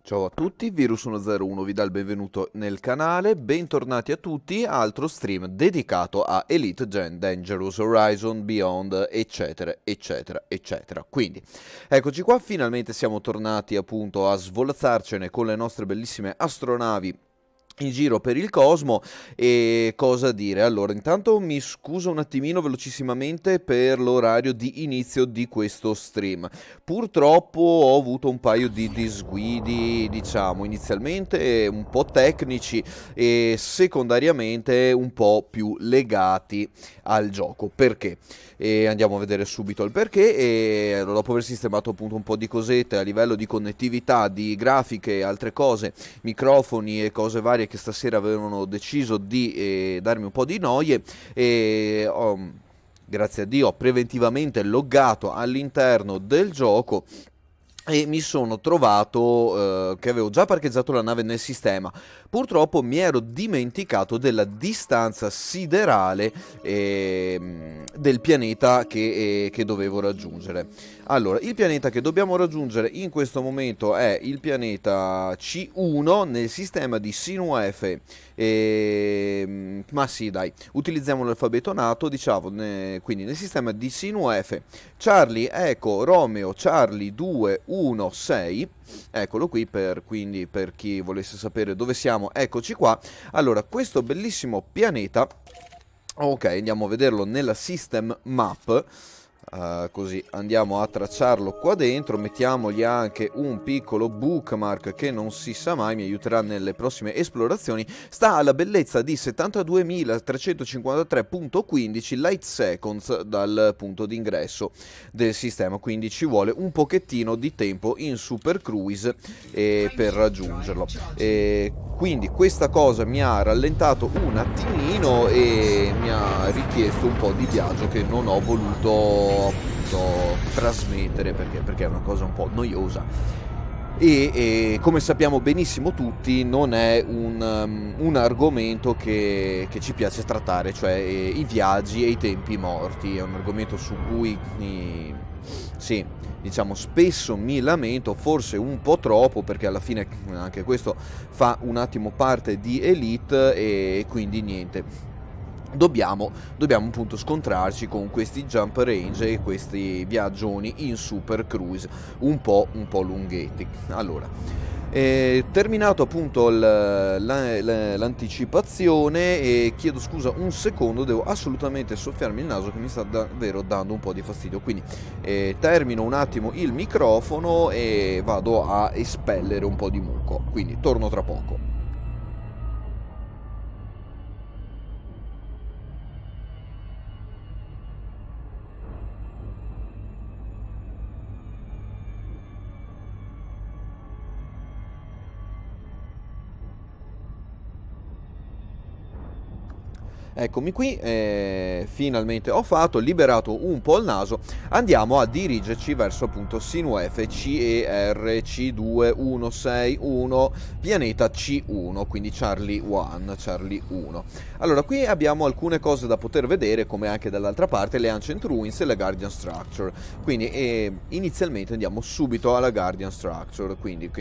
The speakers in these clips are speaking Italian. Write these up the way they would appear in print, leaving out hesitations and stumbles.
Ciao a tutti, Virus101 vi dà il benvenuto nel canale, bentornati a tutti, altro stream dedicato a Elite Gen, Dangerous, Horizon, Beyond, eccetera, eccetera, eccetera. Quindi, eccoci qua, finalmente siamo tornati appunto a svolazzarcene con le nostre bellissime astronavi in giro per il cosmo. E cosa dire? Allora, intanto mi scuso un attimino velocissimamente per l'orario di inizio di questo stream. Purtroppo ho avuto un paio di disguidi, diciamo, inizialmente un po' tecnici e secondariamente un po' più legati al gioco. Perché? E andiamo a vedere subito il perché. E dopo aver sistemato appunto un po' di cosette a livello di connettività, di grafiche e altre cose, microfoni e cose varie che stasera avevano deciso di darmi un po' di noie, e grazie a Dio ho preventivamente loggato all'interno del gioco e mi sono trovato che avevo già parcheggiato la nave nel sistema. Purtroppo mi ero dimenticato della distanza siderale del pianeta che dovevo raggiungere. Allora, il pianeta che dobbiamo raggiungere in questo momento è il pianeta C1 nel sistema di Sinuefe. Ma sì, dai, utilizziamo l'alfabeto nato, diciamo, quindi nel sistema di Sinuefe. Charlie, Eco, Romeo, Charlie 2, 1, 6. Eccolo qui, quindi per chi volesse sapere dove siamo, eccoci qua. Allora, questo bellissimo pianeta, ok, andiamo a vederlo nella System Map. Così andiamo a tracciarlo qua dentro, mettiamogli anche un piccolo bookmark che non si sa mai, mi aiuterà nelle prossime esplorazioni. Sta alla bellezza di 72.353.15 light seconds dal punto d'ingresso del sistema, quindi ci vuole un pochettino di tempo in super cruise per raggiungerlo. Quindi questa cosa mi ha rallentato un attimino e mi ha richiesto un po' di viaggio che non ho voluto appunto trasmettere perché è una cosa un po' noiosa e come sappiamo benissimo tutti non è un argomento che ci piace trattare, cioè i viaggi e i tempi morti. È un argomento su cui sì, diciamo spesso mi lamento, forse un po' troppo, perché alla fine anche questo fa un attimo parte di Elite e quindi niente. Dobbiamo appunto scontrarci con questi jump range e questi viaggioni in super cruise un po' lunghetti. Allora, terminato appunto l'anticipazione, e chiedo scusa un secondo, devo assolutamente soffiarmi il naso che mi sta davvero dando un po' di fastidio, quindi termino un attimo il microfono e vado a espellere un po' di muco, quindi torno tra poco. Eccomi qui, finalmente ho liberato un po' il naso, andiamo a dirigerci verso appunto Sinuefe CER C2161, pianeta C1, quindi Charlie 1, Charlie 1. Allora, qui abbiamo alcune cose da poter vedere, come anche dall'altra parte, le Ancient Ruins e la Guardian Structure, quindi inizialmente andiamo subito alla Guardian Structure, quindi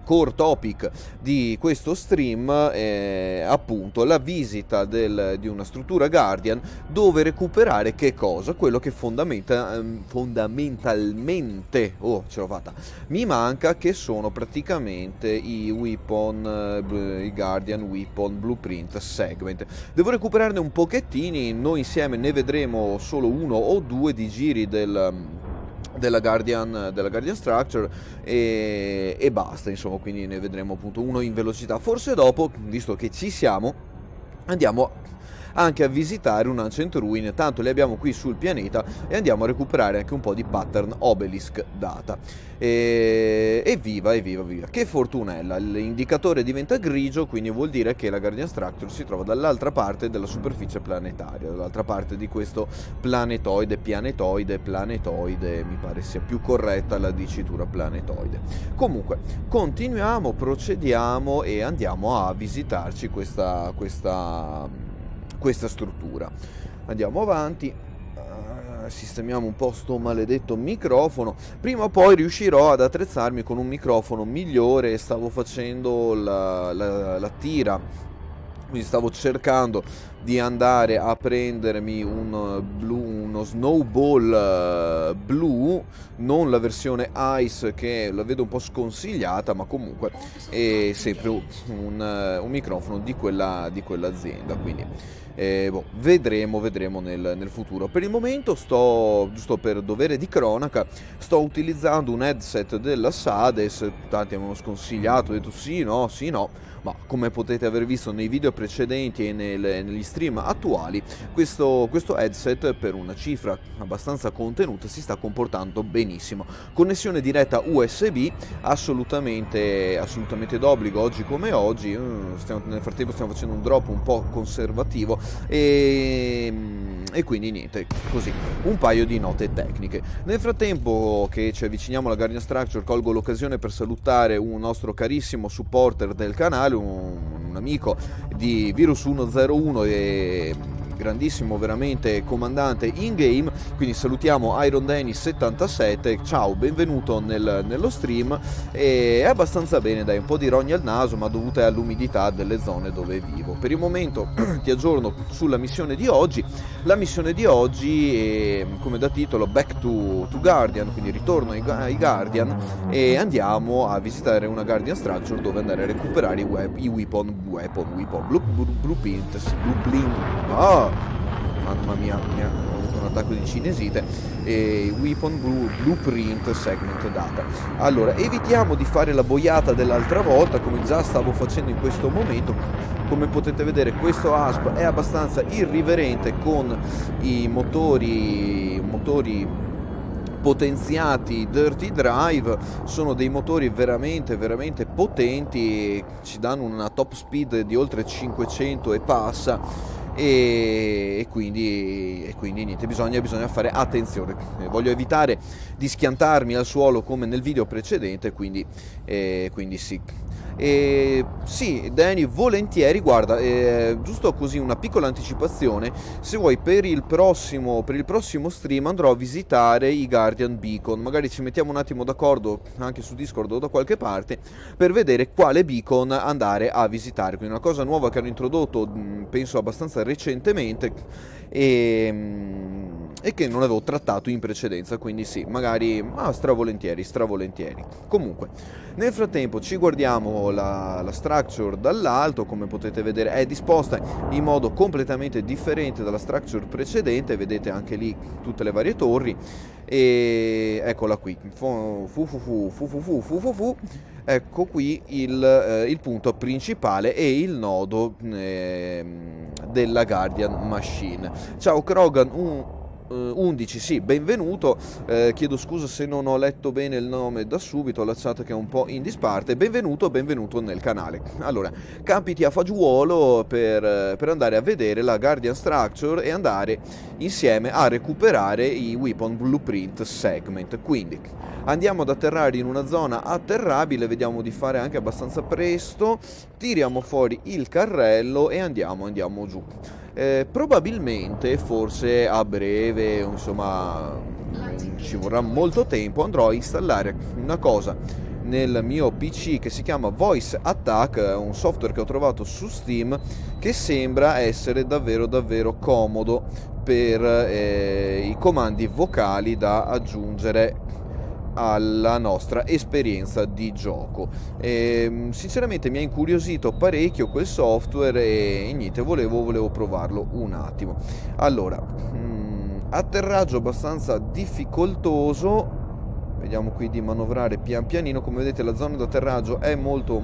core topic di questo stream è appunto la visita di una struttura Guardian, dove recuperare che cosa? Quello che fondamentalmente, oh, ce l'ho fatta, mi manca, che sono praticamente i weapon, i Guardian Weapon Blueprint Segment. Devo recuperarne un pochettini, noi insieme ne vedremo solo uno o due di giri della Guardian Structure e basta, insomma, quindi ne vedremo appunto uno in velocità. Forse dopo, visto che ci siamo, andiamo anche a visitare un Ancient Ruin, tanto le abbiamo qui sul pianeta, e andiamo a recuperare anche un po' di pattern obelisk data. Evviva. Che fortunella, l'indicatore diventa grigio, quindi vuol dire che la Guardian Structure si trova dall'altra parte della superficie planetaria, dall'altra parte di questo planetoide, mi pare sia più corretta la dicitura planetoide. Comunque, continuiamo, procediamo e andiamo a visitarci questa struttura. Andiamo avanti, sistemiamo un po' sto maledetto microfono. Prima o poi riuscirò ad attrezzarmi con un microfono migliore. Stavo facendo la tira, quindi stavo cercando di andare a prendermi uno snowball blu, non la versione ice che la vedo un po' sconsigliata, ma comunque è sempre un microfono di quell'azienda, quindi vedremo nel futuro. Per il momento giusto per dovere di cronaca, sto utilizzando un headset della Sades. Tanti avevano sconsigliato, ho detto sì no, ma come potete aver visto nei video precedenti e negli stream attuali, questo headset per una cifra abbastanza contenuta si sta comportando benissimo. Connessione diretta USB, assolutamente d'obbligo oggi come oggi. Nel frattempo stiamo facendo un drop un po' conservativo e quindi niente, così un paio di note tecniche. Nel frattempo che ci avviciniamo alla Guardian Structure, colgo l'occasione per salutare un nostro carissimo supporter del canale, un amico di Virus 101 e grandissimo veramente comandante in game, quindi salutiamo Iron Danny 77. Ciao, benvenuto nello stream. È abbastanza bene, dai, un po' di rogne al naso, ma dovute all'umidità delle zone dove vivo. Per il momento ti aggiorno sulla missione di oggi. La missione di oggi è, come da titolo, Back to Guardian, quindi ritorno ai Guardian e andiamo a visitare una Guardian Structure dove andare a recuperare i weapon blueprint. Mamma mia, ho avuto un attacco di cinesite. E weapon blueprint segment data. Allora, evitiamo di fare la boiata dell'altra volta, come già stavo facendo in questo momento. Come potete vedere, questo ASP è abbastanza irriverente con i motori potenziati Dirty Drive. Sono dei motori veramente potenti, ci danno una top speed di oltre 500 e passa. E quindi niente, bisogna fare attenzione. Voglio evitare di schiantarmi al suolo come nel video precedente, quindi sì. Sì, Danny, volentieri. Guarda, giusto così una piccola anticipazione: se vuoi per il prossimo stream andrò a visitare i Guardian Beacon. Magari ci mettiamo un attimo d'accordo anche su Discord o da qualche parte per vedere quale beacon andare a visitare. Quindi una cosa nuova che hanno introdotto penso abbastanza recentemente e che non avevo trattato in precedenza, quindi sì, magari stravolentieri. Comunque, nel frattempo ci guardiamo la structure dall'alto. Come potete vedere è disposta in modo completamente differente dalla structure precedente, vedete anche lì tutte le varie torri e eccola qui, ecco qui il punto principale e il nodo della Guardian Machine. Ciao Krogan 11, sì, benvenuto. Chiedo scusa se non ho letto bene il nome da subito, la chat che è un po' in disparte. Benvenuto nel canale. Allora, capiti a fagiolo per andare a vedere la Guardian Structure e andare insieme a recuperare i Weapon Blueprint Segment. Quindi andiamo ad atterrare in una zona atterrabile, vediamo di fare anche abbastanza presto, tiriamo fuori il carrello e andiamo giù. Probabilmente, forse a breve, insomma, ci vorrà molto tempo, andrò a installare una cosa nel mio PC che si chiama Voice Attack, un software che ho trovato su Steam che sembra essere davvero comodo per i comandi vocali da aggiungere alla nostra esperienza di gioco. Sinceramente mi ha incuriosito parecchio quel software e niente, volevo provarlo un attimo. Allora, atterraggio abbastanza difficoltoso, vediamo qui di manovrare pian pianino. Come vedete la zona d'atterraggio è molto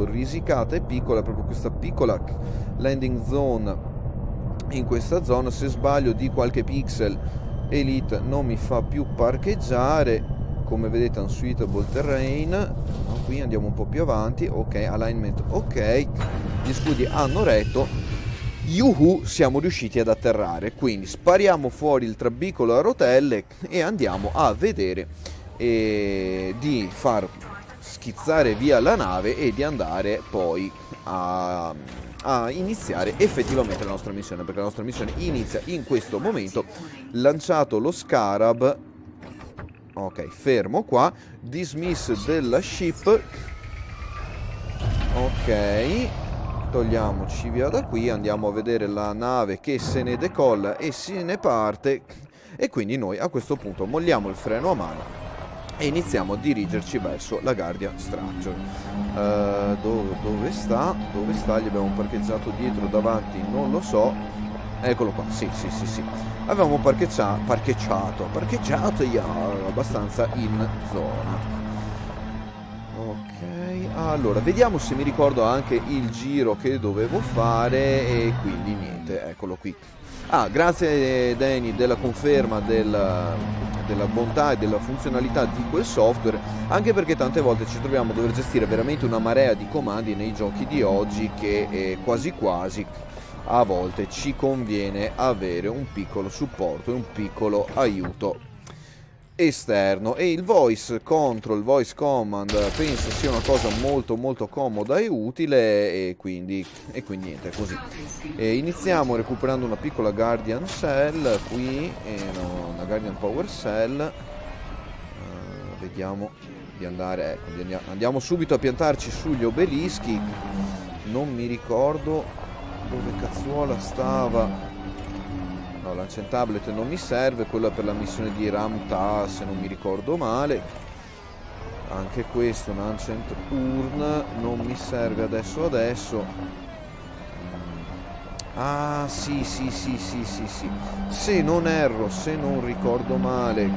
risicata e piccola, proprio questa piccola landing zone in questa zona. Se sbaglio di qualche pixel Elite non mi fa più parcheggiare. Come vedete unsuitable terrain. No, qui andiamo un po' più avanti. Ok, alignment ok, gli scudi hanno retto. Yuhu, siamo riusciti ad atterrare. Quindi spariamo fuori il trabicolo a rotelle e andiamo a vedere di far schizzare via la nave e di andare poi a iniziare effettivamente la nostra missione, perché la nostra missione inizia in questo momento. Lanciato lo Scarab, ok, fermo qua, dismiss della ship, ok, togliamoci via da qui, andiamo a vedere la nave che se ne decolla e se ne parte, e quindi noi a questo punto molliamo il freno a mano e iniziamo a dirigerci verso la Guardian Structure. Dove sta? Dove sta? Gli abbiamo parcheggiato dietro, davanti, non lo so. Eccolo qua, sì. Avevamo parcheggiato abbastanza in zona. Ok, allora, vediamo se mi ricordo anche il giro che dovevo fare e quindi niente, eccolo qui. Ah, grazie Danny della conferma della bontà e della funzionalità di quel software, anche perché tante volte ci troviamo a dover gestire veramente una marea di comandi nei giochi di oggi che quasi quasi a volte ci conviene avere un piccolo supporto e un piccolo aiuto esterno. E il voice control, il voice command penso sia una cosa molto molto comoda e utile, e quindi niente, così. Iniziamo recuperando una piccola Guardian Cell qui, una Guardian Power Cell. Vediamo di andare, ecco, andiamo subito a piantarci sugli obelischi. Non mi ricordo dove cazzuola stava. No, Launch Tablet non mi serve, quella per la missione di Ramta, se non mi ricordo male. Anche questo, un Ancient Urn, non mi serve adesso. Ah, sì. Se non erro, se non ricordo male,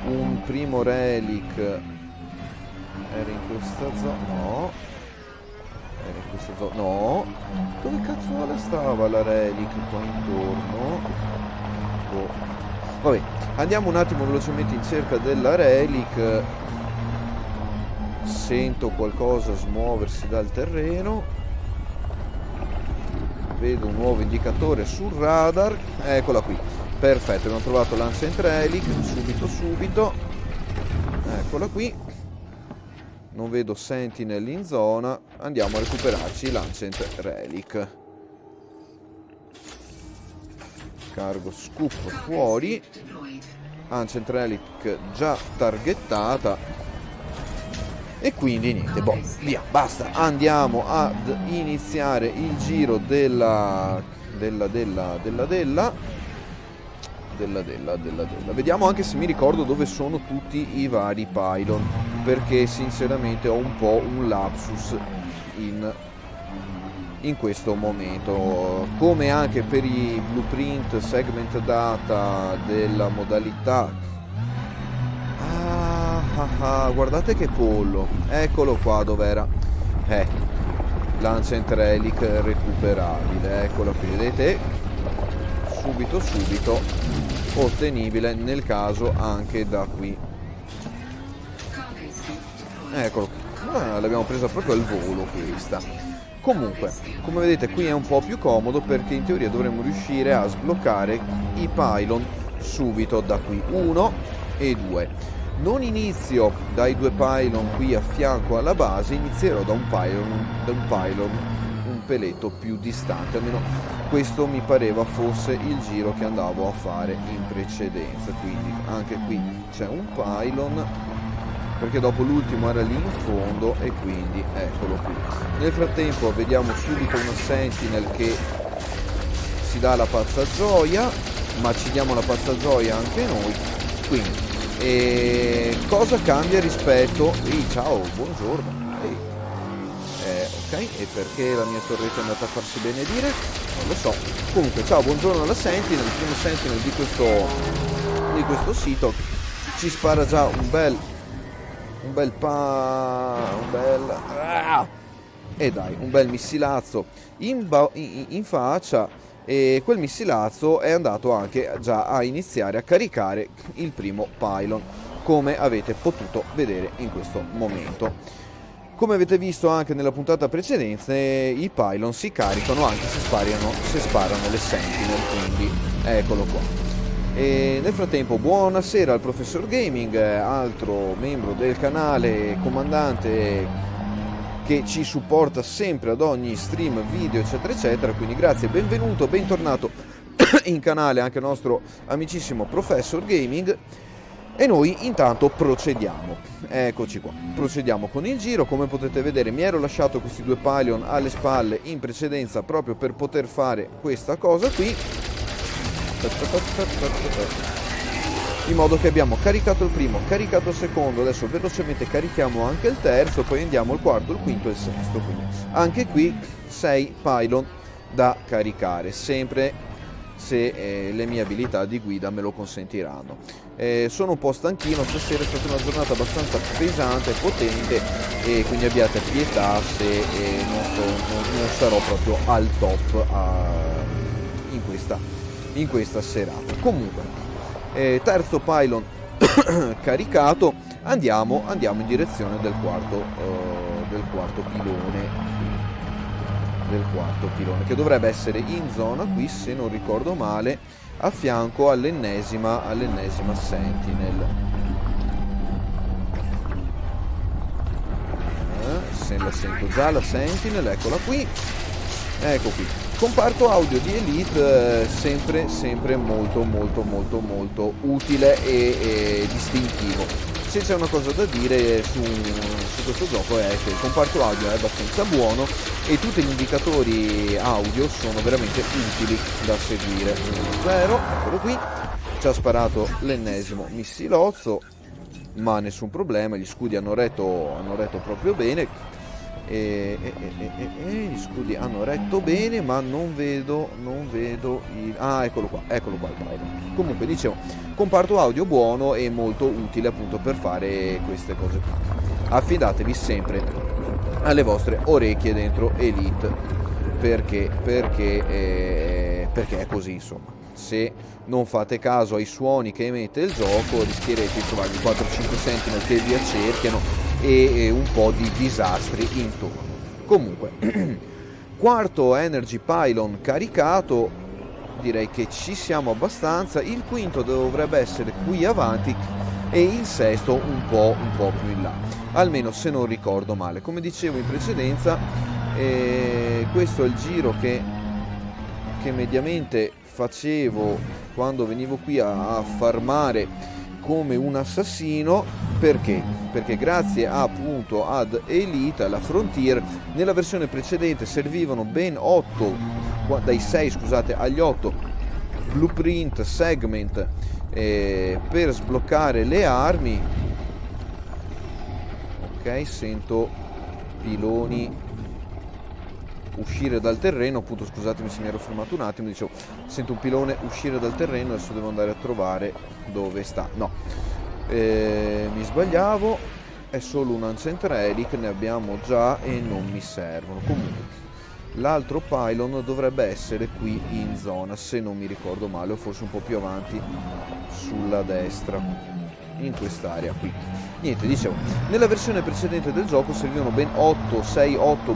un primo relic era in questa zona. No. Era in questa zona. No. Dove cazzuola stava la relic qua intorno? Vabbè, andiamo un attimo velocemente in cerca della relic. Sento qualcosa smuoversi dal terreno. Vedo un nuovo indicatore sul radar. Eccola qui. Perfetto, abbiamo trovato l'Ancient Relic. Subito. Eccola qui. Non vedo Sentinel in zona. Andiamo a recuperarci l'Ancient Relic. Cargo scoop fuori. Ancient Relic già targettata. E quindi niente, boh, via, basta. Andiamo ad iniziare il giro della. Vediamo anche se mi ricordo dove sono tutti i vari pylon, perché sinceramente ho un po' un lapsus in questo momento, come anche per i blueprint segment data della modalità. Guardate che pollo, eccolo qua dov'era, l'Ancient Relic recuperabile, eccola qui, vedete, subito ottenibile nel caso anche da qui, eccolo qui. L'abbiamo presa proprio al volo questa. Comunque, come vedete qui è un po' più comodo, perché in teoria dovremmo riuscire a sbloccare i pylon subito da qui, 1 e 2. Non inizio dai 2 pylon qui a fianco alla base, inizierò da un pylon un peletto più distante, almeno questo mi pareva fosse il giro che andavo a fare in precedenza. Quindi anche qui c'è un pylon, perché dopo l'ultimo era lì in fondo, e quindi eccolo qui. Nel frattempo vediamo subito una Sentinel che si dà la pazza gioia, ma ci diamo la pazza gioia anche noi. Quindi cosa cambia rispetto... ciao, buongiorno. Ok, e perché la mia torretta è andata a farsi benedire? Non lo so. Comunque, ciao, buongiorno alla Sentinel, il primo Sentinel di questo sito. Ci spara già un bel missilazzo in faccia, e quel missilazzo è andato anche già a iniziare a caricare il primo pylon, come avete potuto vedere in questo momento. Come avete visto anche nella puntata precedente, i pylon si caricano anche se sparano le Sentinel, quindi eccolo qua. E nel frattempo buonasera al Professor Gaming, altro membro del canale, comandante che ci supporta sempre ad ogni stream, video eccetera eccetera, quindi grazie, benvenuto, bentornato in canale anche il nostro amicissimo Professor Gaming. E noi intanto procediamo, eccoci qua, procediamo con il giro. Come potete vedere mi ero lasciato questi due pylon alle spalle in precedenza proprio per poter fare questa cosa qui, in modo che abbiamo caricato il primo, caricato il secondo, adesso velocemente carichiamo anche il terzo, poi andiamo il quarto, il quinto e il sesto, quindi anche qui 6 pylon da caricare, sempre se le mie abilità di guida me lo consentiranno. Sono un po' stanchino, stasera è stata una giornata abbastanza pesante e potente, e quindi abbiate pietà se non sarò proprio al top in questa serata. Comunque, terzo pylon caricato, andiamo in direzione del quarto pilone, che dovrebbe essere in zona qui, se non ricordo male, a fianco all'ennesima Sentinel. Se la sento già la Sentinel, eccola qui, ecco qui. Comparto audio di Elite, sempre molto utile e distintivo. Se c'è una cosa da dire su questo gioco è che il comparto audio è abbastanza buono e tutti gli indicatori audio sono veramente utili da seguire. 0, eccolo qui, ci ha sparato l'ennesimo missilozzo, ma nessun problema, gli scudi hanno retto proprio bene. Gli scudi hanno retto bene, ma non vedo il... Ah, eccolo qua il pylon. Comunque dicevo, comparto audio buono e molto utile appunto per fare queste cose qui. Affidatevi sempre alle vostre orecchie dentro Elite, perché è così, insomma. Se non fate caso ai suoni che emette il gioco, rischierete di trovarvi 4-5 sentinel che vi accerchiano e un po' di disastri intorno. Comunque, quarto energy pylon caricato, direi che ci siamo abbastanza. Il quinto dovrebbe essere qui avanti e il sesto un po' più in là, almeno se non ricordo male. Come dicevo in precedenza, questo è il giro che mediamente facevo quando venivo qui a farmare come un assassino. Perché grazie appunto ad Elite, alla Frontier, nella versione precedente servivano ben 8, dai 6 scusate agli 8 blueprint segment per sbloccare le armi. Ok, sento piloni uscire dal terreno, appunto, scusatemi se mi ero fermato un attimo, dicevo, sento un pilone uscire dal terreno, adesso devo andare a trovare dove sta. No, mi sbagliavo, è solo un Ancient Relic, ne abbiamo già e non mi servono. Comunque l'altro pylon dovrebbe essere qui in zona, se non mi ricordo male, o forse un po' più avanti sulla destra, in quest'area qui. Niente, dicevo, nella versione precedente del gioco servivano ben 8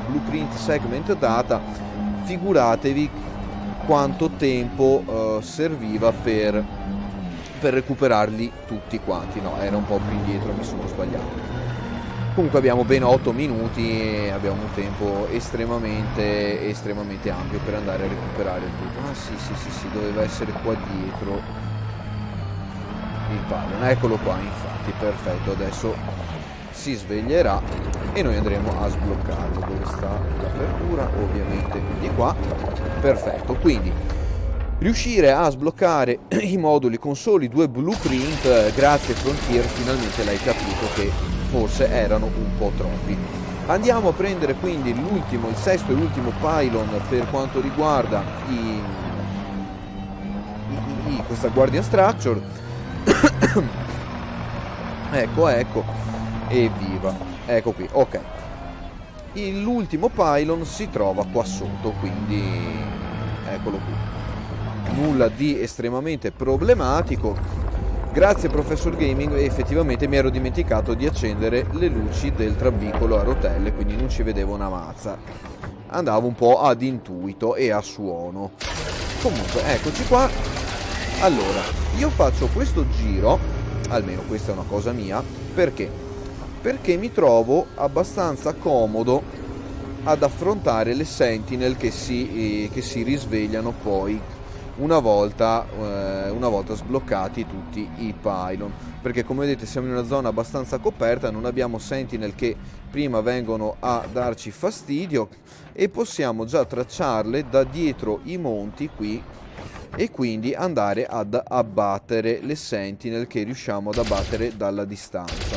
blueprint segment data. Figuratevi quanto tempo serviva per recuperarli tutti quanti. No, era un po' più indietro, mi sono sbagliato. Comunque abbiamo ben 8 minuti e abbiamo un tempo estremamente ampio per andare a recuperare il tutto. Ah sì, doveva essere qua dietro il pallone, eccolo qua, infatti, perfetto, adesso si sveglierà e noi andremo a sbloccarlo. Dove sta l'apertura? Ovviamente di qua, perfetto. Quindi riuscire a sbloccare i moduli con soli 2 blueprint, grazie Frontier, finalmente l'hai capito che forse erano un po' troppi. Andiamo a prendere quindi il sesto e l'ultimo pylon per quanto riguarda questa Guardian Structure. ecco, evviva, ecco qui, ok. L'ultimo pylon si trova qua sotto, quindi eccolo qui. Nulla di estremamente problematico. Grazie Professor Gaming, effettivamente mi ero dimenticato di accendere le luci del trabicolo a rotelle, quindi non ci vedevo una mazza. Andavo un po' ad intuito e a suono. Comunque, eccoci qua. Allora, io faccio questo giro, almeno questa è una cosa mia, perché? Perché mi trovo abbastanza comodo ad affrontare le sentinel che si risvegliano poi una volta sbloccati tutti i pylon, perché come vedete siamo in una zona abbastanza coperta, non abbiamo sentinel che prima vengono a darci fastidio e possiamo già tracciarle da dietro i monti qui e quindi andare ad abbattere le sentinel che riusciamo ad abbattere dalla distanza.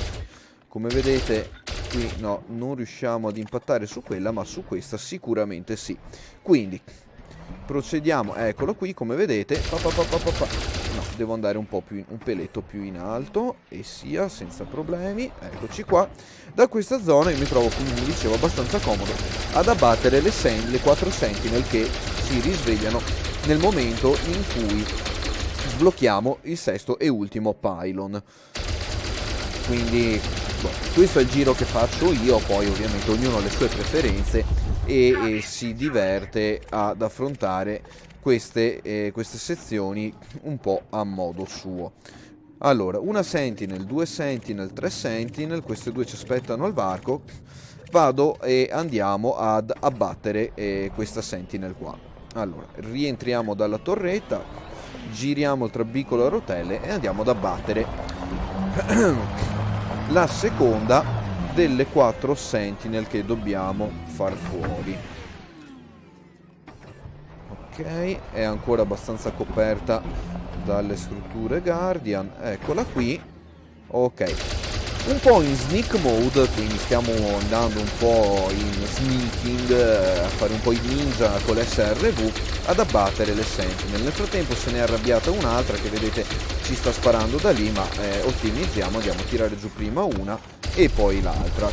Come vedete qui no, non riusciamo ad impattare su quella, ma su questa sicuramente sì. Quindi procediamo, eccolo qui, come vedete. No, devo andare un peletto più in alto e sia senza problemi. Eccoci qua. Da questa zona io mi trovo, come vi dicevo, abbastanza comodo ad abbattere le 4 sentinel che si risvegliano nel momento in cui sblocchiamo il sesto e ultimo pylon. Quindi questo è il giro che faccio io, poi ovviamente ognuno ha le sue preferenze e si diverte ad affrontare queste sezioni un po' a modo suo. Allora, una sentinel, 2 sentinel, 3 sentinel, queste due ci aspettano al varco, vado e andiamo ad abbattere questa sentinel qua. Allora, rientriamo dalla torretta, giriamo il trabicolo a rotelle e andiamo ad abbattere la seconda delle 4 sentinel che dobbiamo far fuori. Ok, è ancora abbastanza coperta dalle strutture Guardian, eccola qui. Ok, un po' in sneak mode, quindi stiamo andando un po' in sneaking, a fare un po' i ninja con l'SRV, ad abbattere le sentinel. Nel frattempo se ne è arrabbiata un'altra che vedete ci sta sparando da lì, ma ottimizziamo, andiamo a tirare giù prima una e poi l'altra.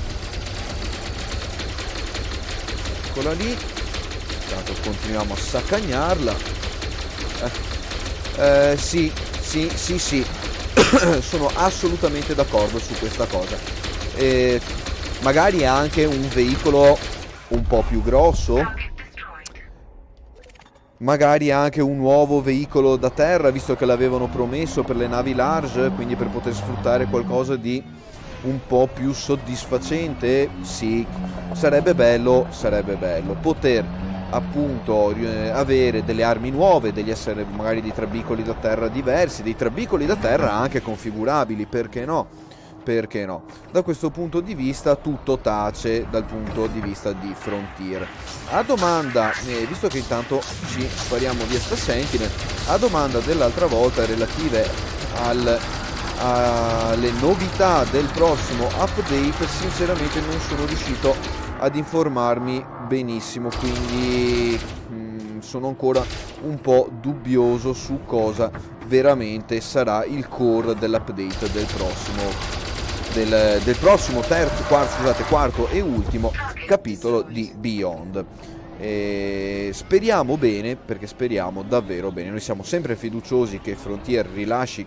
Eccola lì, intanto continuiamo a saccagnarla. Sì, sono assolutamente d'accordo su questa cosa. Magari anche un veicolo un po' più grosso, magari anche un nuovo veicolo da terra, visto che l'avevano promesso per le navi large, quindi per poter sfruttare qualcosa di un po' più soddisfacente. Sì, sarebbe bello poter appunto avere delle armi nuove, degli esseri, magari dei trabicoli da terra diversi, dei trabicoli da terra anche configurabili, perché no? Perché no? Da questo punto di vista tutto tace dal punto di vista di Frontier. A domanda, visto che intanto ci spariamo via sta Sentinel, a domanda dell'altra volta relative alle novità del prossimo update, sinceramente non sono riuscito ad informarmi benissimo, quindi sono ancora un po' dubbioso su cosa veramente sarà il core dell'update del prossimo quarto e ultimo capitolo di Beyond. Speriamo bene, perché speriamo davvero bene. Noi siamo sempre fiduciosi che Frontier rilasci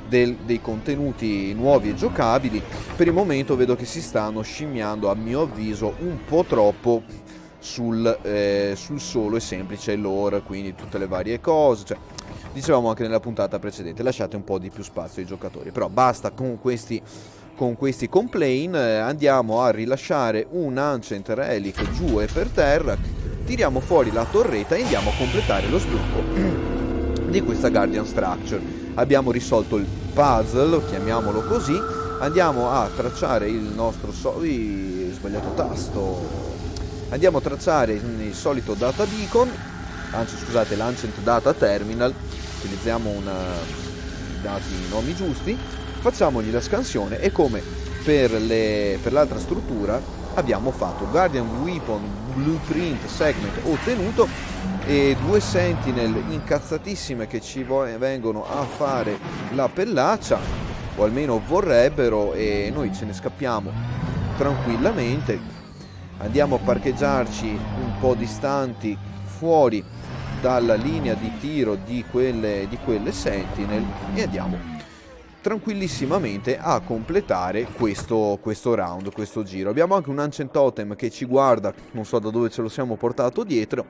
dei contenuti nuovi e giocabili. Per il momento vedo che si stanno scimmiando, a mio avviso, un po' troppo sul solo e semplice lore, quindi tutte le varie cose, cioè, dicevamo anche nella puntata precedente, lasciate un po' di più spazio ai giocatori. Però basta con questi complain, andiamo a rilasciare un Ancient Relic giù e per terra, tiriamo fuori la torretta e andiamo a completare lo sblocco di questa Guardian Structure. Abbiamo risolto il puzzle, chiamiamolo così, andiamo a tracciare il nostro sbagliato tasto. Andiamo a tracciare il solito data beacon, anzi scusate, l'Ancient Data Terminal, utilizziamo i nomi giusti, facciamogli la scansione e come per l'altra struttura abbiamo fatto Guardian Weapon Blueprint Segment ottenuto e 2 Sentinel incazzatissime che ci vengono a fare la pellaccia, o almeno vorrebbero, e noi ce ne scappiamo tranquillamente. Andiamo a parcheggiarci un po' distanti fuori dalla linea di tiro di quelle Sentinel e andiamo tranquillissimamente a completare questo round, questo giro. Abbiamo anche un Ancient Totem che ci guarda, non so da dove ce lo siamo portato dietro,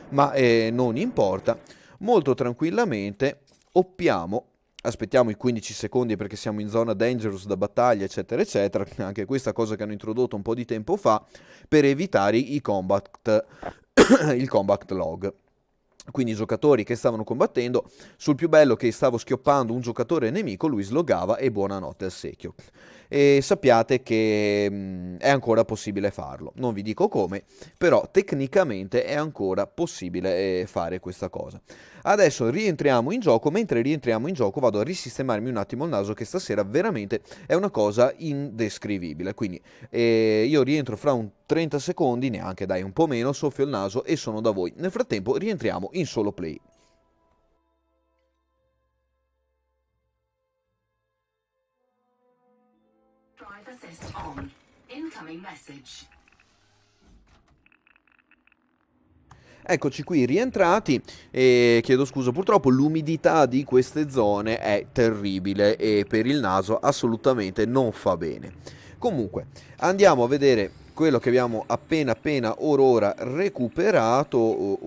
ma non importa. Molto tranquillamente oppiamo, aspettiamo i 15 secondi perché siamo in zona dangerous da battaglia, eccetera, eccetera, anche questa cosa che hanno introdotto un po' di tempo fa, per evitare il combat log. Quindi i giocatori che stavano combattendo, sul più bello che stavo schioppando un giocatore nemico, lui sloggava e buonanotte al secchio. E sappiate che è ancora possibile farlo. Non vi dico come, però tecnicamente è ancora possibile fare questa cosa. Adesso rientriamo in gioco, mentre rientriamo in gioco vado a risistemarmi un attimo il naso che stasera veramente è una cosa indescrivibile. Quindi io rientro fra un 30 secondi, neanche dai un po' meno, soffio il naso e sono da voi. Nel frattempo rientriamo in solo play. Drive assist on. Incoming message. Eccoci qui rientrati e chiedo scusa, purtroppo l'umidità di queste zone è terribile e per il naso assolutamente non fa bene. Comunque andiamo a vedere quello che abbiamo appena ora recuperato.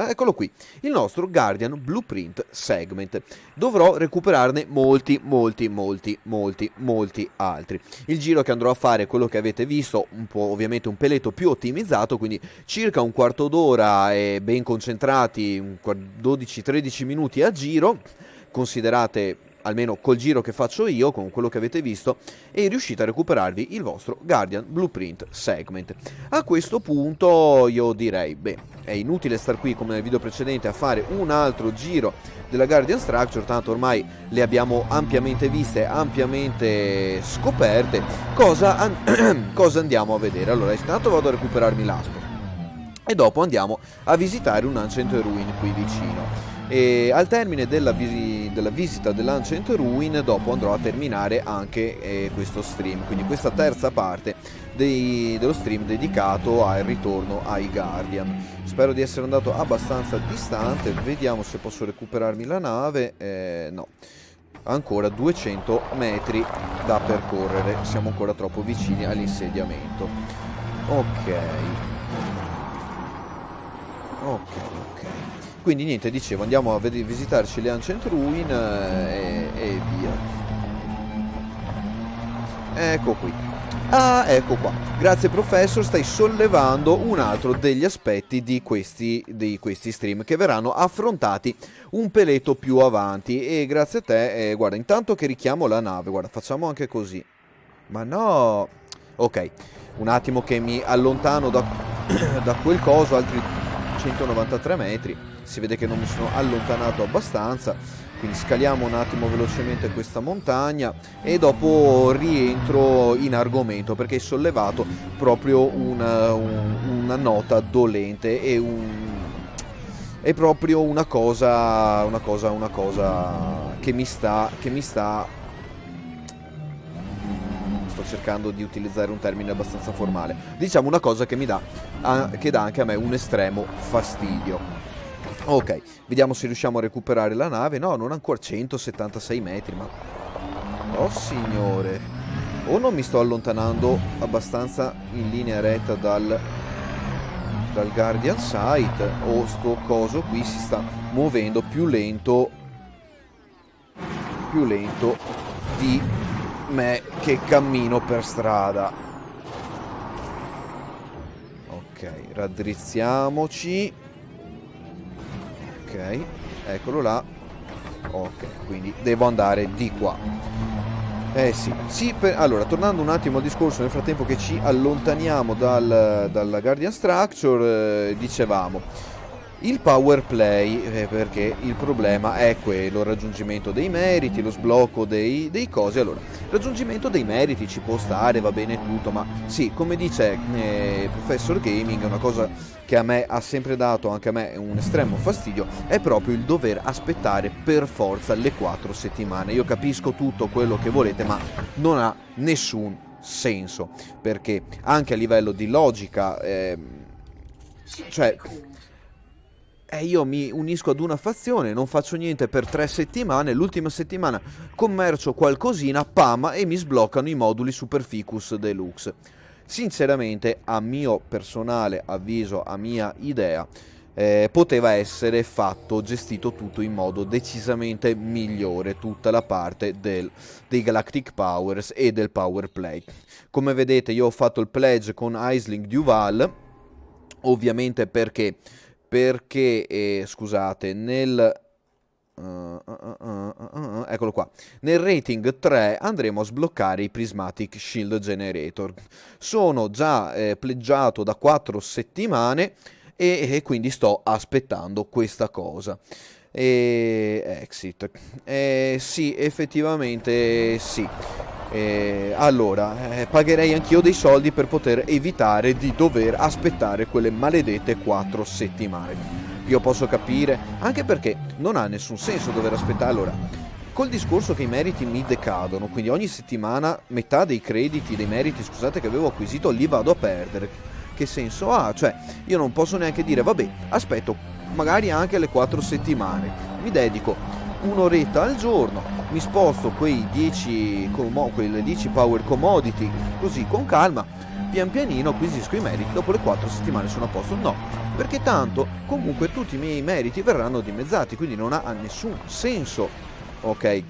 Eccolo qui, il nostro Guardian Blueprint Segment. Dovrò recuperarne molti altri. Il giro che andrò a fare è quello che avete visto, un po' ovviamente un peletto più ottimizzato, quindi circa un quarto d'ora e ben concentrati, 12-13 minuti a giro, considerate almeno col giro che faccio io, con quello che avete visto, e riuscite a recuperarvi il vostro Guardian Blueprint Segment. A questo punto io direi, beh, è inutile star qui come nel video precedente a fare un altro giro della Guardian Structure, tanto ormai le abbiamo ampiamente viste, ampiamente scoperte. Cosa andiamo a vedere? Allora, intanto vado a recuperarmi l'aspo e dopo andiamo a visitare un Ancient Ruin qui vicino. E al termine della visita dell'Ancient Ruin dopo andrò a terminare anche questo stream, quindi questa terza parte dello stream dedicato al ritorno ai Guardian. Spero di essere andato abbastanza distante, vediamo se posso recuperarmi la nave. No, ancora 200 metri da percorrere, siamo ancora troppo vicini all'insediamento. Ok. Quindi niente, dicevo, andiamo a visitarci le Ancient Ruin e via. Ecco qui. Ah, ecco qua. Grazie professor, stai sollevando un altro degli aspetti di questi stream che verranno affrontati un peletto più avanti. E grazie a te, guarda, intanto che richiamo la nave, guarda, facciamo anche così. Ma no! Ok, un attimo che mi allontano da quel coso, altri 193 metri. Si vede che non mi sono allontanato abbastanza, quindi scaliamo un attimo velocemente questa montagna e dopo rientro in argomento, perché hai sollevato proprio una nota dolente e è proprio una cosa che mi sta sto cercando di utilizzare un termine abbastanza formale, diciamo una cosa che dà anche a me un estremo fastidio. Ok, vediamo se riusciamo a recuperare la nave. No, non ancora, 176 metri, ma... Oh signore! O non mi sto allontanando abbastanza in linea retta dal Guardian Site, o sto coso qui si sta muovendo più lento di me che cammino per strada. Ok, raddrizziamoci. Ok, eccolo là. Ok, quindi devo andare di qua. Sì, allora, tornando un attimo al discorso, nel frattempo che ci allontaniamo dalla Guardian Structure, dicevamo il power play, perché il problema è quello, il raggiungimento dei meriti, lo sblocco dei cosi. Allora, raggiungimento dei meriti ci può stare, va bene tutto, ma sì, come dice Professor Gaming, una cosa che a me ha sempre dato, anche a me, un estremo fastidio, è proprio il dover aspettare per forza le 4 settimane. Io capisco tutto quello che volete, ma non ha nessun senso, perché anche a livello di logica, cioè... io mi unisco ad una fazione, non faccio niente per 3 settimane, l'ultima settimana commercio qualcosina, pam, e mi sbloccano i moduli Superficus Deluxe. Sinceramente, a mio personale avviso, a mia idea, poteva essere fatto, gestito tutto in modo decisamente migliore, tutta la parte dei Galactic Powers e del Power Play. Come vedete io ho fatto il pledge con Aisling Duval, ovviamente perché scusate, eccolo qua, nel rating 3 andremo a sbloccare i Prismatic Shield Generator. Sono già pleggiato da 4 settimane e quindi sto aspettando questa cosa. Exit. Sì, effettivamente sì. Allora, pagherei anch'io dei soldi per poter evitare di dover aspettare quelle maledette 4 settimane. Io posso capire, anche perché non ha nessun senso dover aspettare. Allora, col discorso che i meriti mi decadono, quindi ogni settimana metà dei crediti, dei meriti, scusate, che avevo acquisito li vado a perdere. Che senso ha? Cioè, io non posso neanche dire, vabbè, aspetto magari anche le 4 settimane, mi dedico un'oretta al giorno, mi sposto quelle 10 power commodity, così con calma, pian pianino acquisisco i meriti, dopo le 4 settimane sono a posto. No, perché tanto comunque tutti i miei meriti verranno dimezzati, quindi non ha nessun senso, ok,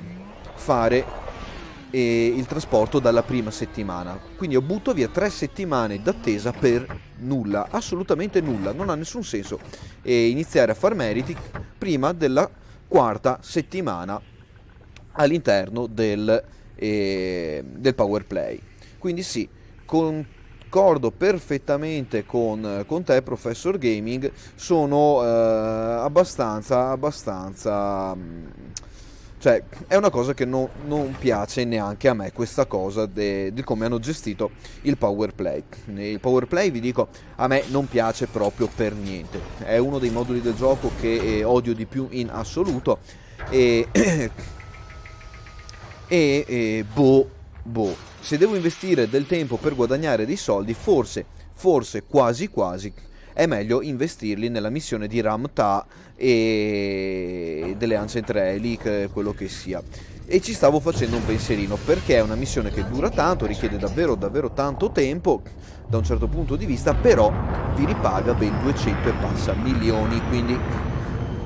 fare il trasporto dalla prima settimana. Quindi io butto via 3 settimane d'attesa per nulla, assolutamente nulla, non ha nessun senso iniziare a far meriti prima della quarta settimana all'interno del Power Play. Quindi sì, concordo perfettamente con te, Professor Gaming, sono abbastanza cioè è una cosa che non piace neanche a me, questa cosa di come hanno gestito il Power Play. Il Power Play, vi dico, a me non piace proprio per niente, è uno dei moduli del gioco che odio di più in assoluto e se devo investire del tempo per guadagnare dei soldi, forse quasi è meglio investirli nella missione di Ramtha e delle Ancient Relic, quello che sia. E ci stavo facendo un pensierino, perché è una missione che dura tanto, richiede davvero tanto tempo da un certo punto di vista, però vi ripaga ben 200 e passa milioni, quindi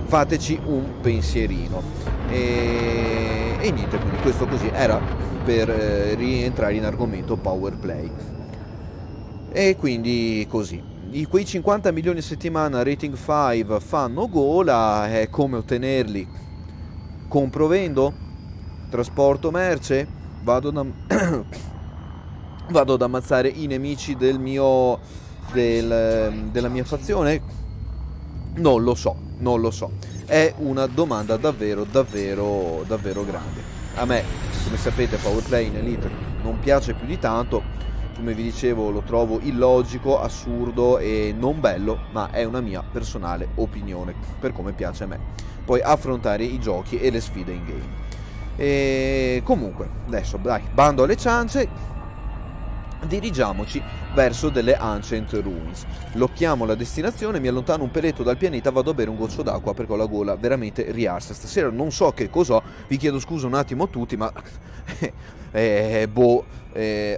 fateci un pensierino. E niente, quindi questo così era per rientrare in argomento Power Play. E quindi così. Quei 50 milioni a settimana rating 5 fanno gola, come ottenerli? Compro, vendo? Trasporto merce? Vado ad ammazzare i nemici della mia fazione? Non lo so. È una domanda davvero grande. A me, come sapete, Power Play in Elite non piace più di tanto. Come vi dicevo, lo trovo illogico, assurdo e non bello, ma è una mia personale opinione per come piace a me. Poi affrontare i giochi e le sfide in game. E comunque, adesso dai, bando alle ciance, dirigiamoci verso delle Ancient Ruins. Blocchiamo la destinazione, mi allontano un peletto dal pianeta, vado a bere un goccio d'acqua perché ho la gola veramente riarsa. Stasera non so che cos'ho, vi chiedo scusa un attimo a tutti, ma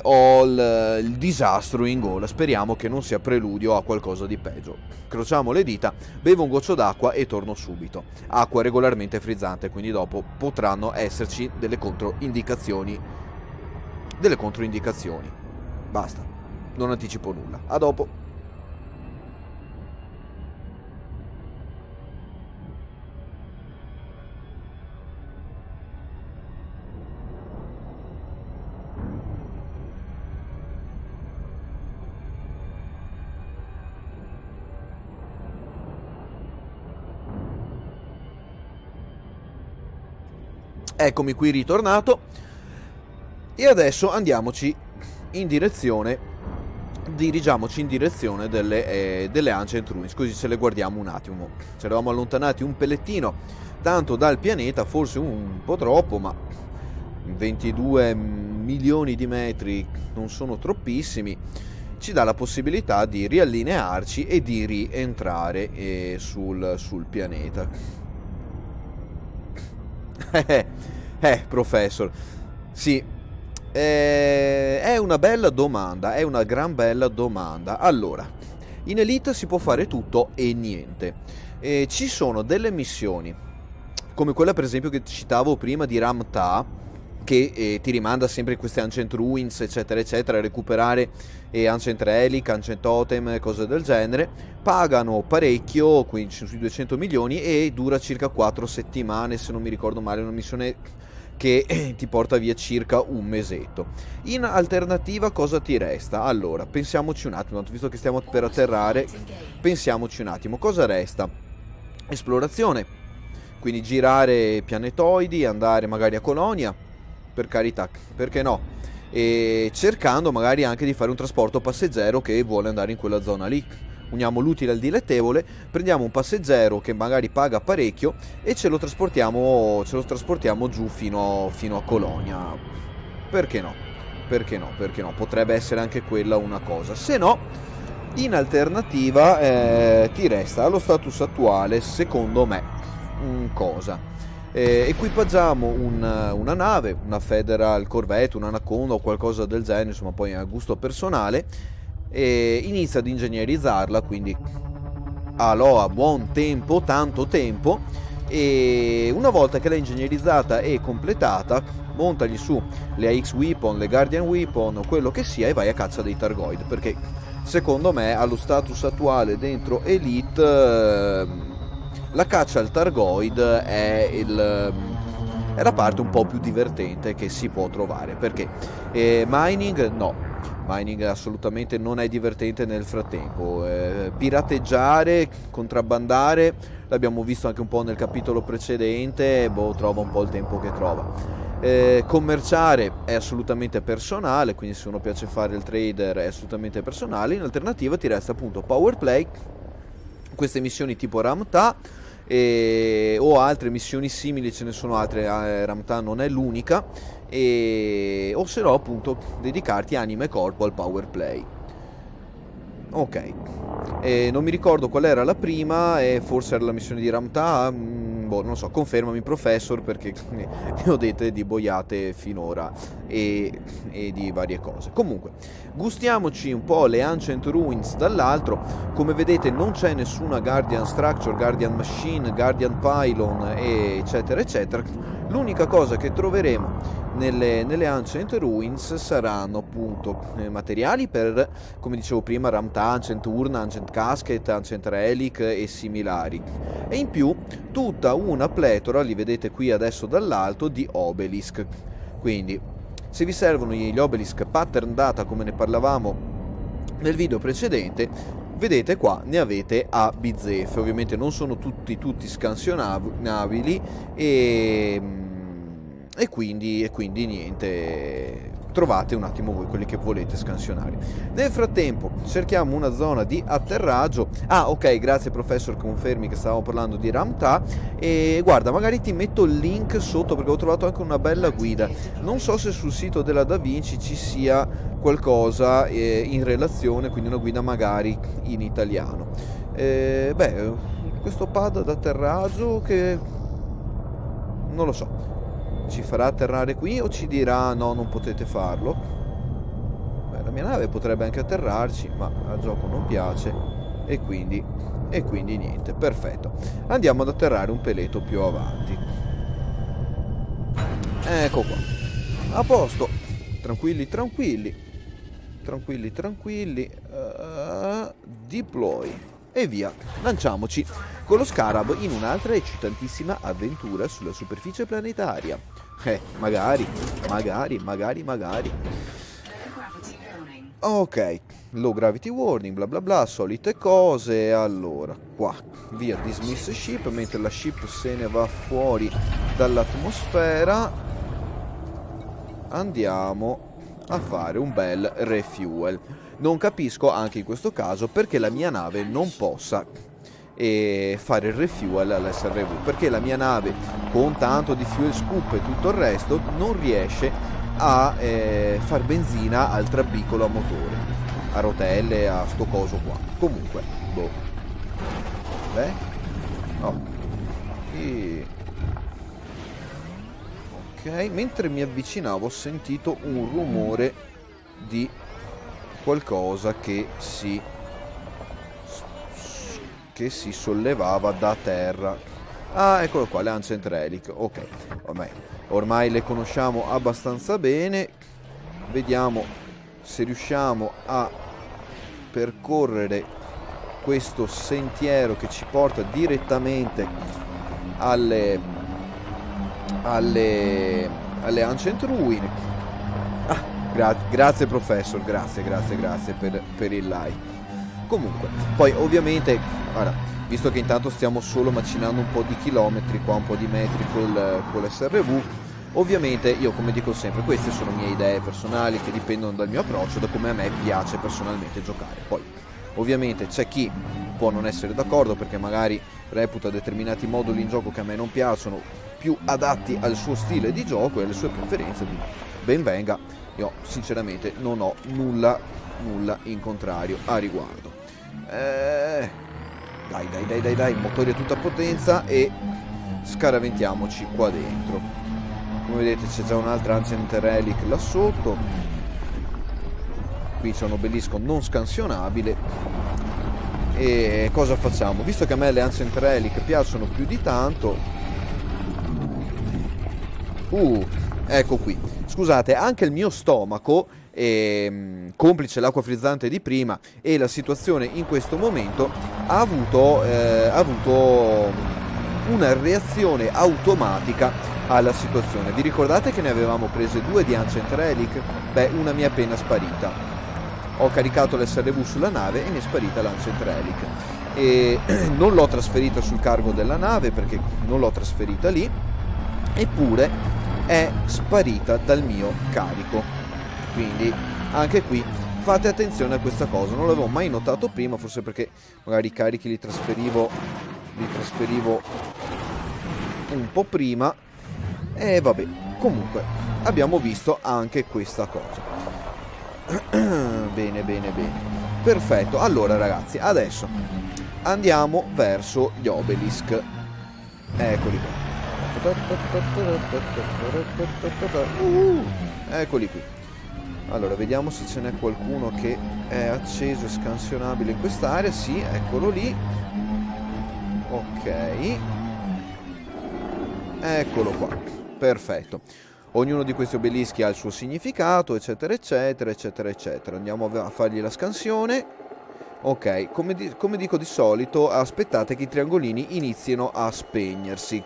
ho il disastro in gola. Speriamo che non sia preludio a qualcosa di peggio. Crociamo le dita, bevo un goccio d'acqua e torno subito. Acqua regolarmente frizzante, quindi dopo potranno esserci delle controindicazioni. Basta, non anticipo nulla. A dopo. Eccomi qui ritornato. E adesso dirigiamoci in direzione delle Ancient Ruins, così se le guardiamo un attimo. Ci eravamo allontanati un pellettino tanto dal pianeta, forse un po' troppo, ma 22 milioni di metri non sono troppissimi, ci dà la possibilità di riallinearci e di rientrare sul pianeta. Professor, sì, è una bella domanda, è una gran bella domanda. Allora, In Elite si può fare tutto e niente. Ci sono delle missioni, come quella per esempio che citavo prima di Ramtha, che ti rimanda sempre in queste Ancient Ruins, eccetera, eccetera, a recuperare Ancient Relic, Ancient Totem, cose del genere. Pagano parecchio, quindi sui 200 milioni, e dura circa 4 settimane, se non mi ricordo male, una missione che ti porta via circa un mesetto. In alternativa cosa ti resta? Allora, pensiamoci un attimo, visto che stiamo per atterrare, pensiamoci un attimo, cosa resta? Esplorazione, quindi girare pianetoidi, andare magari a Colonia, per carità, perché no? E cercando magari anche di fare un trasporto passeggero che vuole andare in quella zona lì. Uniamo l'utile al dilettevole, prendiamo un passeggero che magari paga parecchio e ce lo trasportiamo giù fino a Colonia. Perché no? Perché no? Perché no? Potrebbe essere anche quella una cosa. Se no, in alternativa ti resta allo status attuale, secondo me, cosa? Equipaggiamo una nave, una Federal Corvette, una Anaconda o qualcosa del genere, insomma, poi a gusto personale, e inizia ad ingegnerizzarla, quindi a buon tempo, tanto tempo, e una volta che l'hai ingegnerizzata e completata, montagli su le AX Weapon, le Guardian Weapon, quello che sia, e vai a caccia dei Targoid, perché secondo me allo status attuale dentro Elite la caccia al Targoid è la parte un po' più divertente che si può trovare, perché mining no. Mining assolutamente non è divertente nel frattempo. Pirateggiare, contrabbandare, l'abbiamo visto anche un po' nel capitolo precedente, trova un po' il tempo che trova. Commerciare è assolutamente personale, quindi se uno piace fare il trader è assolutamente personale. In alternativa ti resta appunto Power Play, queste missioni tipo Ramtha, o altre missioni simili, ce ne sono altre, Ramtha non è l'unica, o se no appunto dedicarti anima e corpo al Power Play. Ok, non mi ricordo qual era la prima, forse era la missione di Ramtha, non so, confermami professor, perché ne ho dette di boiate finora e di varie cose. Comunque, gustiamoci un po' le Ancient Ruins dall'altro. Come vedete non c'è nessuna Guardian Structure, Guardian Machine, Guardian Pylon, eccetera eccetera. L'unica cosa che troveremo nelle Ancient Ruins saranno appunto materiali per, come dicevo prima, Ramtha, Ancient Urna, Ancient Casket, Ancient Relic e similari, e in più tutta una pletora, li vedete qui adesso dall'alto, di obelisk. Quindi se vi servono gli obelisk pattern data come ne parlavamo nel video precedente, vedete qua ne avete a bizzeffe. Ovviamente non sono tutti scansionabili e quindi niente, trovate un attimo voi quelli che volete scansionare. Nel frattempo cerchiamo una zona di atterraggio. Ok, grazie professor, confermi che stavamo parlando di Ramtha, e guarda, magari ti metto il link sotto perché ho trovato anche una bella guida. Non so se sul sito della Da Vinci ci sia qualcosa in relazione, quindi una guida magari in italiano. Questo pad d'atterraggio che non lo so, ci farà atterrare qui o ci dirà no, non potete farlo? La mia nave potrebbe anche atterrarci, ma al gioco non piace, e quindi niente. Perfetto, andiamo ad atterrare un peletto più avanti. Ecco qua, a posto, tranquilli, deploy e via, lanciamoci con lo Scarab in un'altra eccitantissima avventura sulla superficie planetaria. Magari. Ok, low gravity warning, bla bla bla, solite cose. Allora, qua, via dismiss ship, mentre la ship se ne va fuori dall'atmosfera, andiamo a fare un bel refuel. Non capisco anche in questo caso perché la mia nave non possa fare il refuel all'SRV, perché la mia nave con tanto di fuel scoop e tutto il resto non riesce a far benzina al trabicolo a motore, a rotelle, a sto coso qua. Comunque ok, mentre mi avvicinavo ho sentito un rumore di qualcosa che si che si sollevava da terra. Ah, eccolo qua, le Ancient Relic. Ok, ormai le conosciamo abbastanza bene. Vediamo se riusciamo a percorrere questo sentiero che ci porta direttamente alle Ancient Ruin. Grazie professor, grazie per il like. Comunque, poi ovviamente, ora, visto che intanto stiamo solo macinando un po' di chilometri qua, un po' di metri con l'SRV, ovviamente io, come dico sempre, queste sono mie idee personali che dipendono dal mio approccio, da come a me piace personalmente giocare. Poi ovviamente c'è chi può non essere d'accordo perché magari reputa determinati moduli in gioco che a me non piacciono più adatti al suo stile di gioco e alle sue preferenze, quindi ben venga. Io sinceramente non ho nulla in contrario a riguardo. Dai, motori a tutta potenza e scaraventiamoci qua dentro. Come vedete c'è già un'altra Ancient Relic là sotto. Qui c'è un obelisco non scansionabile. E cosa facciamo? Visto che a me le Ancient Relic piacciono più di tanto, ecco qui. Scusate, anche il mio stomaco, complice l'acqua frizzante di prima e la situazione in questo momento, ha avuto una reazione automatica alla situazione. Vi ricordate che ne avevamo prese 2 di Ancient Relic? Beh, una mi è appena sparita. Ho caricato l'SRV sulla nave e mi è sparita l'Ancient Relic. E non l'ho trasferita sul cargo della nave perché non l'ho trasferita lì, eppure è sparita dal mio carico. Quindi anche qui fate attenzione a questa cosa, non l'avevo mai notato prima, forse perché magari i carichi li trasferivo un po' prima. E vabbè, comunque abbiamo visto anche questa cosa. Bene, perfetto. Allora ragazzi, adesso andiamo verso gli obelisk. Eccoli qua. Eccoli qui. Allora, vediamo se ce n'è qualcuno che è acceso e scansionabile in quest'area. Sì, eccolo lì. Ok. Eccolo qua. Perfetto. Ognuno di questi obelischi ha il suo significato, eccetera. Andiamo a fargli la scansione. Ok, come dico di solito, aspettate che i triangolini inizino a spegnersi.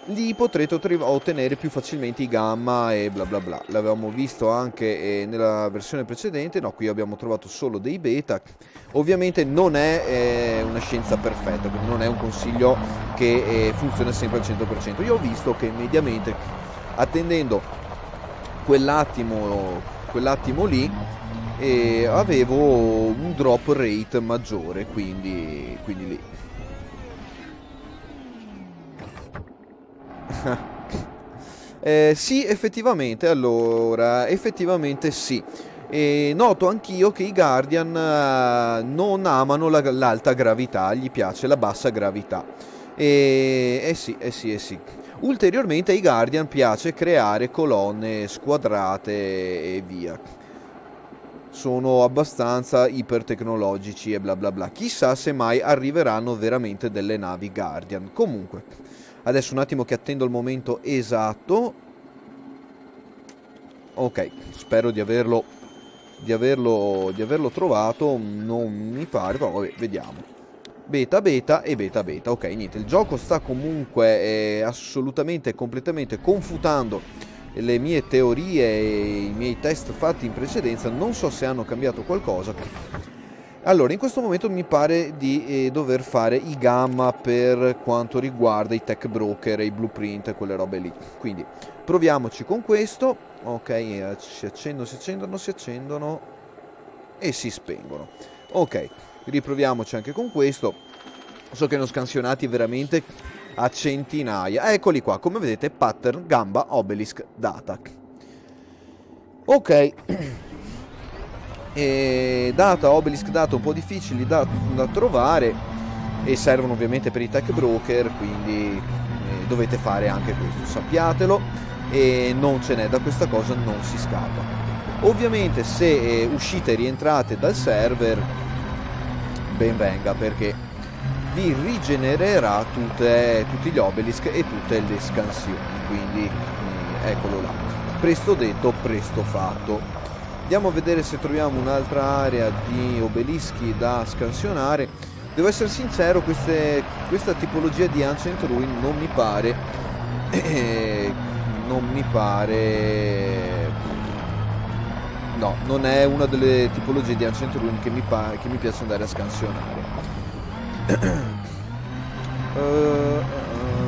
Lì potrete ottenere più facilmente i gamma e bla bla bla. L'avevamo visto anche nella versione precedente. No, qui abbiamo trovato solo dei beta. Ovviamente non è una scienza perfetta, quindi non è un consiglio che funziona sempre al 100%. Io ho visto che mediamente, attendendo quell'attimo lì, avevo un drop rate maggiore, quindi lì. Sì, effettivamente, allora, effettivamente sì. Noto anch'io che i Guardian non amano l'alta gravità, gli piace la bassa gravità. Sì. Ulteriormente ai Guardian piace creare colonne squadrate e via. Sono abbastanza ipertecnologici e bla bla bla. Chissà se mai arriveranno veramente delle navi Guardian. Comunque, adesso un attimo che attendo il momento esatto. Ok, spero di averlo trovato. Non mi pare, però vabbè, vediamo. Beta. Ok, niente, il gioco sta comunque assolutamente e completamente confutando le mie teorie e i miei test fatti in precedenza. Non so se hanno cambiato qualcosa. Allora, in questo momento mi pare di dover fare i gamma per quanto riguarda i tech broker e i blueprint e quelle robe lì. Quindi proviamoci con questo. Ok, si accendono e si spengono. Ok, riproviamoci anche con questo. So che ne ho scansionati veramente a centinaia. Eccoli qua, come vedete, pattern gamba obelisk data. Ok. Data obelisk data un po' difficili da trovare e servono ovviamente per i tech broker, quindi dovete fare anche questo, sappiatelo, e non ce n'è, da questa cosa non si scappa. Ovviamente se uscite e rientrate dal server, ben venga, perché vi rigenererà tutti gli obelisk e tutte le scansioni, quindi eccolo là, presto detto, presto fatto. Andiamo a vedere se troviamo un'altra area di obelischi da scansionare. Devo essere sincero, questa tipologia di Ancient Ruin non mi pare no, non è una delle tipologie di Ancient Ruin che mi piace andare a scansionare.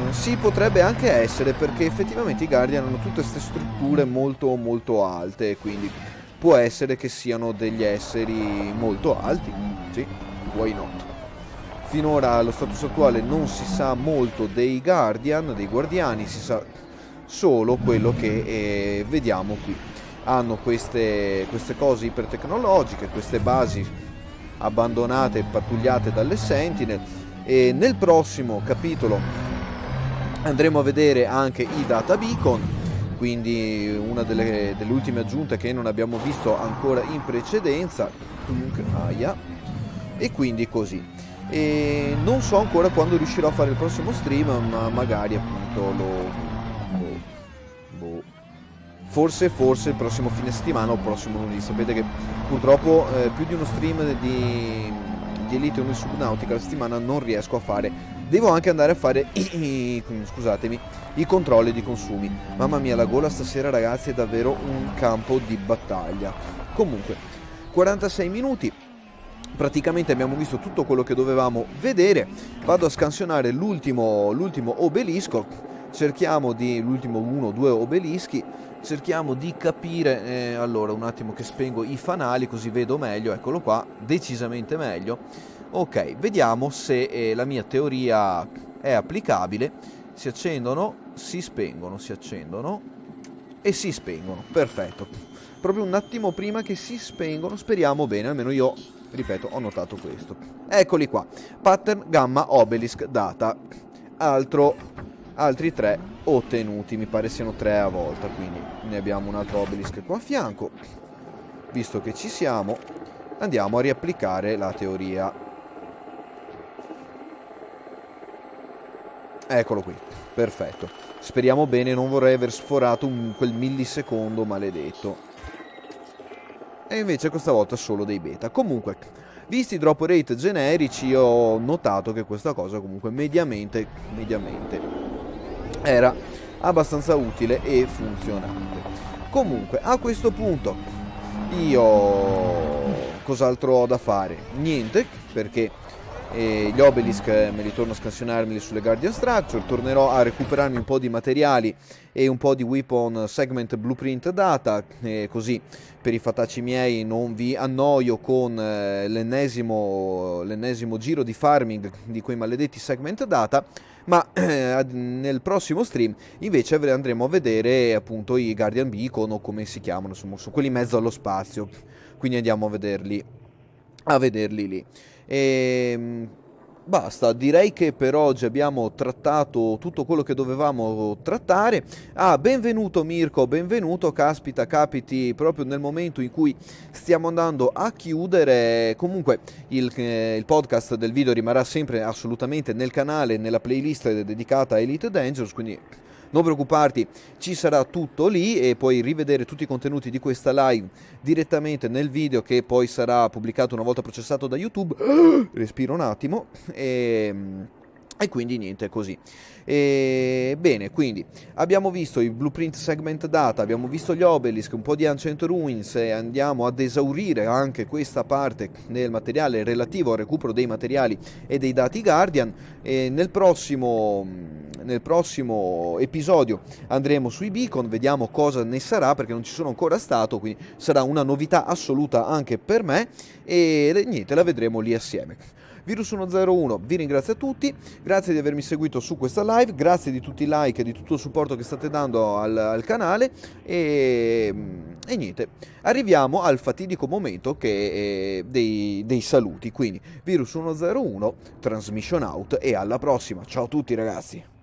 Sì, potrebbe anche essere, perché effettivamente i Guardian hanno tutte queste strutture molto molto alte, quindi può essere che siano degli esseri molto alti. Sì, why not? Finora allo status attuale non si sa molto dei Guardian, dei Guardiani, si sa solo quello che vediamo qui. Hanno queste cose ipertecnologiche, queste basi abbandonate e pattugliate dalle Sentinel, e nel prossimo capitolo andremo a vedere anche i data beacon, quindi una delle ultime aggiunte che non abbiamo visto ancora in precedenza, e quindi così. E non so ancora quando riuscirò a fare il prossimo stream, ma magari appunto forse il prossimo fine settimana o il prossimo lunedì. Sapete che purtroppo più di uno stream di Elite 1 Subnautica la settimana non riesco a fare. Devo anche andare a fare i controlli di consumi. Mamma mia, la gola stasera, ragazzi, è davvero un campo di battaglia. Comunque, 46 minuti. Praticamente abbiamo visto tutto quello che dovevamo vedere. Vado a scansionare l'ultimo obelisco. Cerchiamo di l'ultimo 1-2 obelischi. Cerchiamo di capire. Allora, un attimo che spengo i fanali così vedo meglio. Eccolo qua, decisamente meglio. Ok, vediamo se la mia teoria è applicabile. Si accendono, si spengono, si accendono e si spengono. Perfetto. Proprio un attimo prima che si spengono, speriamo bene, almeno io, ripeto, ho notato questo. Eccoli qua. Pattern gamma obelisk data. Altri 3 ottenuti, mi pare siano 3 a volta, quindi ne abbiamo un altro obelisk qua a fianco. Visto che ci siamo, andiamo a riapplicare la teoria. Eccolo qui, perfetto. Speriamo bene, non vorrei aver sforato quel millisecondo maledetto. E invece questa volta solo dei beta. Comunque, visti i drop rate generici, ho notato che questa cosa comunque mediamente era abbastanza utile e funzionante. Comunque, a questo punto io cos'altro ho da fare? Niente, perché gli obelisk me li torno a scansionarmeli sulle Guardian Structure. Tornerò a recuperarmi un po' di materiali e un po' di weapon segment blueprint data, così per i fatacci miei non vi annoio con l'ennesimo giro di farming di quei maledetti segment data. Ma nel prossimo stream invece andremo a vedere appunto i Guardian Beacon, o come si chiamano, insomma, sono quelli in mezzo allo spazio, quindi andiamo a vederli lì. Basta, direi che per oggi abbiamo trattato tutto quello che dovevamo trattare. Benvenuto Mirko, benvenuto, caspita, capiti proprio nel momento in cui stiamo andando a chiudere. Comunque il podcast del video rimarrà sempre assolutamente nel canale, nella playlist dedicata a Elite Dangerous, quindi non preoccuparti, ci sarà tutto lì e puoi rivedere tutti i contenuti di questa live direttamente nel video che poi sarà pubblicato una volta processato da YouTube. Respiro un attimo e quindi niente, così. Bene, quindi abbiamo visto i blueprint segment data, abbiamo visto gli obelisk, un po' di Ancient Ruins e andiamo ad esaurire anche questa parte nel materiale relativo al recupero dei materiali e dei dati Guardian. Nel prossimo episodio andremo sui beacon, vediamo cosa ne sarà, perché non ci sono ancora stato, quindi sarà una novità assoluta anche per me e niente, la vedremo lì assieme. Virus101 vi ringrazio a tutti, grazie di avermi seguito su questa live, grazie di tutti i like e di tutto il supporto che state dando al canale e niente, arriviamo al fatidico momento che dei saluti, quindi Virus101, transmission out e alla prossima, ciao a tutti ragazzi.